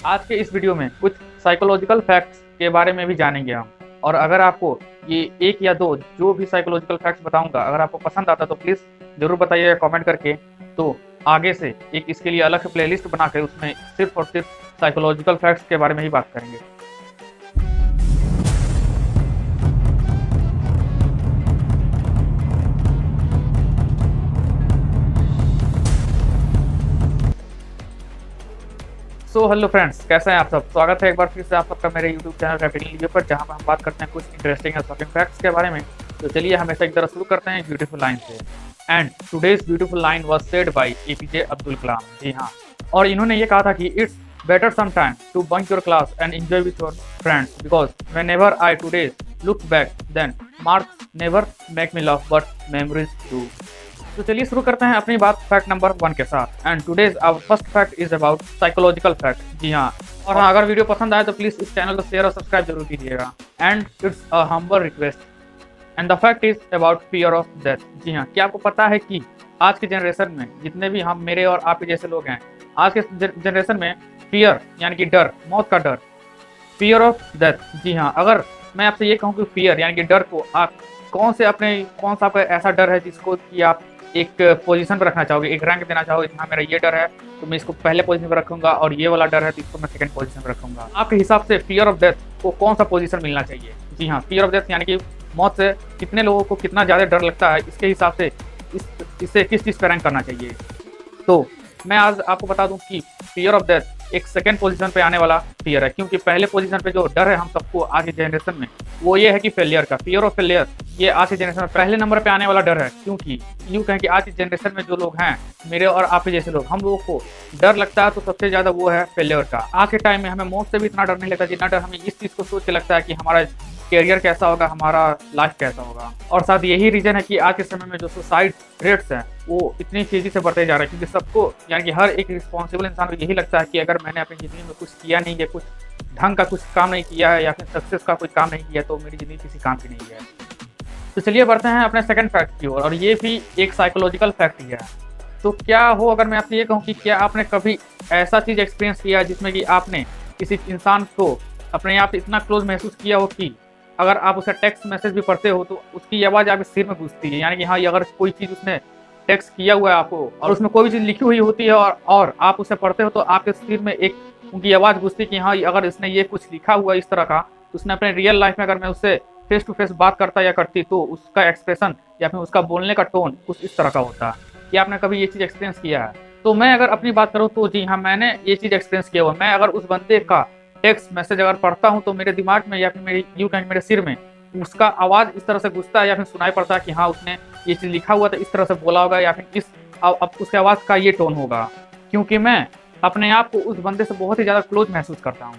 आज के इस वीडियो में कुछ साइकोलॉजिकल फैक्ट्स के बारे में भी जानेंगे हम। और अगर आपको ये एक या दो जो भी साइकोलॉजिकल फैक्ट्स बताऊंगा अगर आपको पसंद आता तो प्लीज़ ज़रूर बताइएगा कमेंट करके। तो आगे से एक इसके लिए अलग से प्लेलिस्ट बना के उसमें सिर्फ और सिर्फ साइकोलॉजिकल फैक्ट्स के बारे में ही बात करेंगे। सो हेलो फ्रेंड्स, कैसे हैं आप सब। स्वागत है एक बार फिर से आप सबका मेरे यूट्यूब चैनल रैपिडली रिव्यू पर, जहां पर हम बात करते हैं कुछ इंटरेस्टिंग और शॉकिंग फैक्ट्स के बारे में। तो चलिए हमेशा एक तरह शुरू करते हैं ब्यूटीफुल लाइन से। And today's beautiful line was said by APJ Abdul Kalam. जी हाँ, और इन्होंने ये कहा था कि it's better some time to bunk your class and enjoy with your friends because whenever I today's look back then marks never make me love but memories do. तो चलिए शुरू करते हैं अपनी बात फैक्ट नंबर 1 के साथ। And today's our first fact is about psychological fact. जी हाँ, और हाँ, अगर वीडियो पसंद आए तो प्लीज इस चैनल को शेयर और सब्सक्राइब जरूर कीजिएगा। And it's a humble request and the fact is about fear of death. जी हाँ, क्या आपको पता है कि आज के जनरेशन में जितने भी हम मेरे और आपके जैसे लोग हैं, आज के जनरेशन में फियर यानी कि डर, मौत का डर, फियर ऑफ डेथ। जी हाँ, अगर मैं आपसे ये कहूँ कि फियर यानी कि डर को आप कौन सा आपका ऐसा डर है जिसको कि आप एक पोजीशन पर रखना चाहोगे, एक रैंक देना चाहोगे। हाँ, मेरा ये डर है तो मैं इसको पहले पोजीशन पर रखूंगा, और ये वाला डर है तो इसको मैं सेकंड पोजीशन पर रखूंगा। आपके हिसाब से फियर ऑफ डेथ को कौन सा पोजीशन मिलना चाहिए। जी हाँ, फियर ऑफ डेथ यानी कि मौत से कितने लोगों को कितना ज़्यादा डर लगता है, इसके हिसाब से इससे किस चीज़ पर रैंक करना चाहिए। तो मैं आज आपको बता दूं कि फियर ऑफ डेथ एक सेकंड पोजीशन पे आने वाला फियर है, क्योंकि पहले पोजीशन पे जो डर है हम सबको आज की जनरेशन में वो ये है कि फेलियर का, फियर ऑफ फेलियर, ये आज की जनरेशन में पहले नंबर पे आने वाला डर है। क्योंकि यूँ कहें कि आज की जनरेशन में जो लोग हैं, मेरे और आपके जैसे लोग, हम लोगों को डर लगता है तो सबसे ज़्यादा वो है फेलियर का। आज के टाइम में हमें मौत से भी इतना डर नहीं लगता जितना डर हमें इस चीज़ को सोच के लगता है कि हमारा कैरियर कैसा होगा, हमारा लाइफ कैसा होगा। और साथ यही रीजन है कि आज के समय में जो सुसाइड रेट्स हैं वो इतनी तेजी से बढ़ते जा रहे हैं, क्योंकि सबको यानी कि हर एक रिस्पॉन्सिबल इंसान को यही लगता है कि अगर मैंने अपनी ज़िंदगी में कुछ किया नहीं है, कुछ ढंग का कुछ काम नहीं किया है या फिर सक्सेस का कोई काम नहीं किया तो मेरी ज़िंदगी किसी काम की नहीं है। तो चलिए बढ़ते हैं अपने सेकंड फैक्ट की ओर, और ये भी एक साइकोलॉजिकल फैक्ट ही है। तो क्या हो अगर मैं आपसे ये कहूँ कि क्या आपने कभी ऐसा चीज़ एक्सपीरियंस किया जिसमें कि आपने किसी इंसान को अपने आप इतना क्लोज महसूस किया हो कि अगर आप उसे टेक्स्ट मैसेज भी पढ़ते हो तो उसकी आवाज़ आपके सिर में घुसती है। यानी कि हाँ, ये अगर कोई चीज़ उसने टेक्स्ट किया हुआ है आपको और उसमें कोई भी चीज़ लिखी हुई होती है और आप उसे पढ़ते हो तो आपके सिर में एक उनकी आवाज़ घुसती है कि हाँ, अगर इसने ये कुछ लिखा हुआ है इस तरह का, तो उसने अपने रियल लाइफ में अगर मैं उससे फेस टू फेस बात करता या करती तो उसका एक्सप्रेशन या फिर उसका बोलने का टोन कुछ इस तरह का होता। क्या आपने कभी ये चीज़ एक्सपीरियंस किया है? तो मैं अगर अपनी बात करूँ तो जी हाँ, मैंने ये चीज़ एक्सपीरियंस किया हुआ। मैं अगर उस बंदे का टेक्स्ट मैसेज अगर पढ़ता हूँ तो मेरे दिमाग में या फिर मेरे सिर में उसका आवाज़ इस तरह से घुसता है या फिर सुनाई पड़ता है कि हाँ, उसने ये चीज़ लिखा हुआ था, इस तरह से बोला होगा या फिर अब उसके आवाज़ का ये टोन होगा, क्योंकि मैं अपने आप को उस बंदे से बहुत ही ज़्यादा क्लोज महसूस करता हूँ।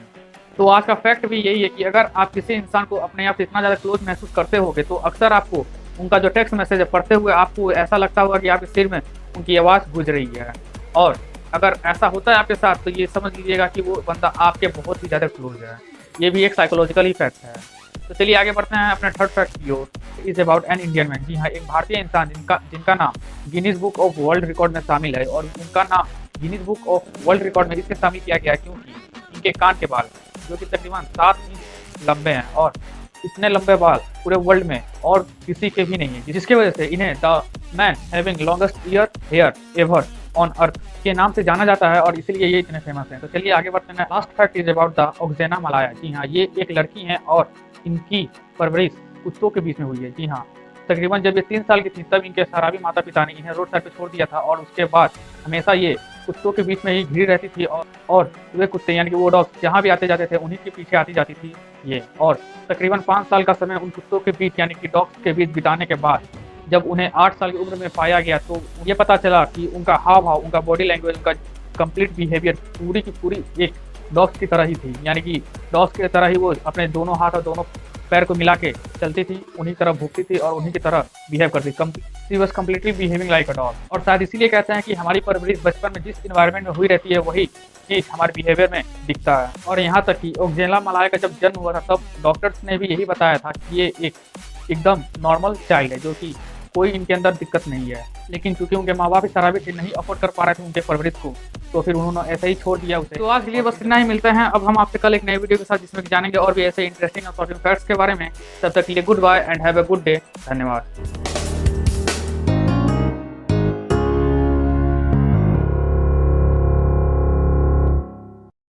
तो आज का फैक्ट भी यही है कि अगर आप किसी इंसान को अपने आप से इतना ज़्यादा क्लोज महसूस करते होगे तो अक्सर आपको उनका जो टेक्स्ट मैसेज है पढ़ते हुए आपको ऐसा लगता होगा कि आपके सिर में उनकी आवाज़ गुज रही है। और अगर ऐसा होता है आपके साथ तो ये समझ लीजिएगा कि वो बंदा आपके बहुत ही ज़्यादा क्लोज है। ये भी एक साइकोलॉजिकल ही फैक्ट है। तो चलिए आगे बढ़ते हैं अपने थर्ड फैक्ट की ओर। Is about an Indian man. जी हाँ, एक भारतीय इंसान जिनका नाम Guinness Book of World Record में शामिल है, और उनका नाम Guinness Book of World Record में इसलिए शामिल किया गया है क्योंकि इनके कान के बाल जो कि तकरीबन 7 इंच लंबे हैं, और इतने लंबे बाल पूरे वर्ल्ड में और किसी के भी नहीं है, जिसकी वजह से इन्हें the man having longest ear hair ever on earth के नाम से जाना जाता है, और इसीलिए ये इतने फेमस हैं। तो चलिए आगे बढ़ते हैं। Last fact is about the Oxana Malaya. जी हाँ, ये एक लड़की है और इनकी परवरिश कुत्तों के बीच में हुई है। जी हाँ, तकरीबन जब ये 3 साल की थी तब इनके शराबी माता पिता ने इन्हें रोड साइड पे छोड़ दिया था, और उसके बाद हमेशा ये कुत्तों के बीच में ही घिरी रहती थी, और वे कुत्ते यानी कि वो डॉग जहाँ भी आते जाते थे उन्हीं के पीछे आती जाती थी ये। और तकरीबन 5 साल का समय उन कुत्तों के बीच यानी कि डॉग्स के बीच बिताने के बाद जब उन्हें 8 साल की उम्र में पाया गया तो ये पता चला कि उनका हाव भाव, उनका बॉडी लैंग्वेज, उनका कंप्लीट बिहेवियर पूरी की पूरी एक डॉग्स की तरह ही थी। यानी कि डॉग्स की तरह ही वो अपने दोनों हाथ और दोनों पैर को मिला के चलती थी, उन्हीं की तरह भूखती थी और उन्हीं की तरह बिहेव करती थी। She was completely behaving like a dog. और शायद इसीलिए कहते हैं कि हमारी परवरिश बचपन में जिस इन्वायरमेंट में हुई रहती है वही चीज़ हमारे बिहेवियर में दिखता है। और यहाँ तक कि ऑक्जेना मलाया का जब जन्म हुआ था तब डॉक्टर्स ने भी यही बताया था कि ये एकदम नॉर्मल चाइल्ड है, जो कि कोई इनके अंदर दिक्कत नहीं है। लेकिन चूंकि उनके माँ बाप शराबी थे, नहीं अफोर्ड कर पा रहे थे उनके परवरिश को, तो फिर उन्होंने ऐसे ही छोड़ दिया उसे। तो आज के लिए बस इतना ही, मिलते हैं अब हम आपसे कल एक नई वीडियो के साथ, जिसमें जानेंगे और भी ऐसे इंटरेस्टिंग और शॉकिंग फैक्ट्स के बारे में। तब तक के लिए good bye and have a good day. धन्यवाद।